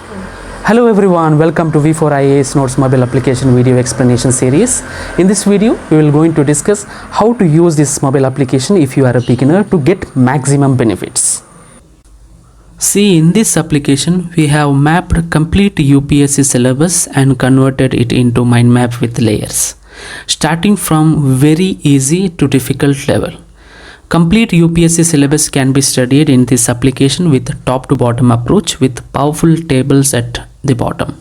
Hello everyone, welcome to V4 IAS Notes mobile application video explanation series. In this video, we will going to discuss how to use this mobile application if you are a beginner to get maximum benefits. See, in this application, we have mapped complete UPSC syllabus and converted it into mind map with layers, starting from very easy to difficult level. Complete UPSC syllabus can be studied in this application with top to bottom approach with powerful tables at the bottom.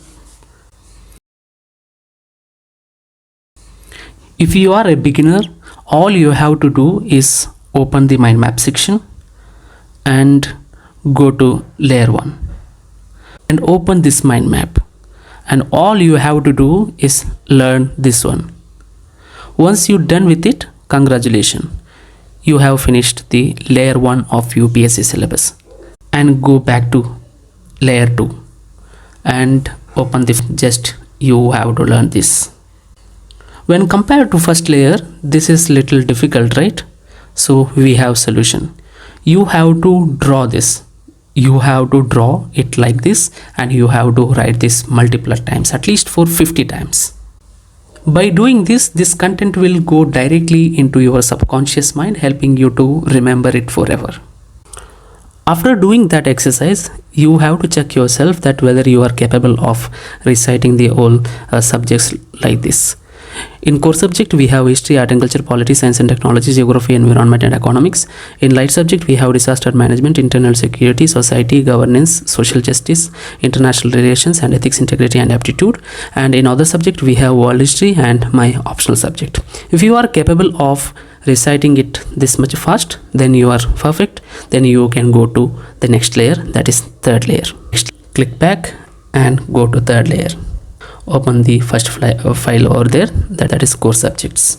If you are a beginner, all you have to do is open the mind map section and go to layer 1 and open this mind map, and all you have to do is learn this one. Once you're done with it, congratulations, you have finished the layer 1 of UPSC syllabus. And go back to layer 2 and open the just you have to learn this. When compared to first layer, this is little difficult, right? So we have solution. You have to draw this. You have to draw it like this, and you have to write this multiple times, at least for 50 times. By doing this, this content will go directly into your subconscious mind, helping you to remember it forever. After doing that exercise, you have to check yourself that whether you are capable of reciting the whole subjects like this. In core subject, we have history, art and culture, polity, science and technology, geography, environment and economics. In light subject, we have disaster management, internal security, society, governance, social justice, international relations and ethics, integrity and aptitude. And in other subject, we have world history and my optional subject. If you are capable of reciting it this much fast, then you are perfect. Then you can go to the next layer, that is third layer. Next, click back and go to third layer. Open the first file over there, that is core subjects,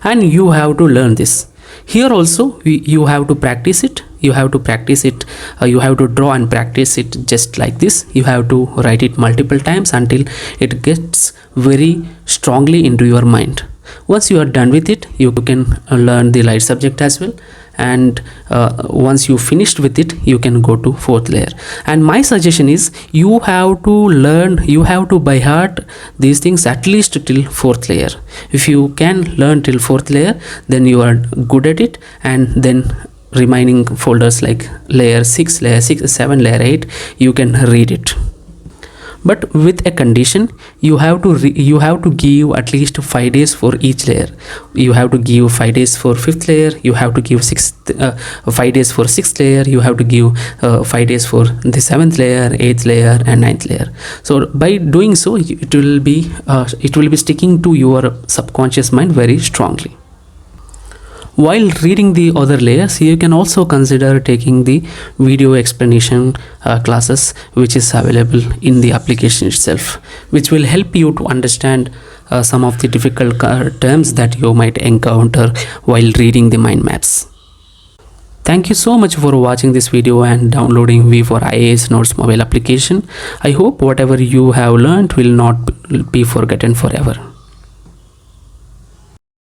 and you have to learn this. Here also you have to practice it. You have to practice it. You have to draw and practice it just like this. You have to write it multiple times until it gets very strongly into your mind. Once you are done with it, you can learn the light subject as well, and once you finished with it, you can go to fourth layer. And my suggestion is you have to learn, you have to by heart these things at least till fourth layer. If you can learn till fourth layer, then you are good at it, and then remaining folders like layer 6, layer 6, 7, layer 8, you can read it. But with a condition, you have to give at least 5 days for each layer. You have to give 5 days for fifth layer. You have to give 5 days for sixth layer. You have to give 5 days for the seventh layer, eighth layer, and ninth layer. So by doing so, it will be sticking to your subconscious mind very strongly. While reading the other layers, you can also consider taking the video explanation classes which is available in the application itself, which will help you to understand some of the difficult terms that you might encounter while reading the mind maps. Thank you so much for watching this video and downloading V4 IAS Notes mobile application. I hope whatever you have learned will not be forgotten forever.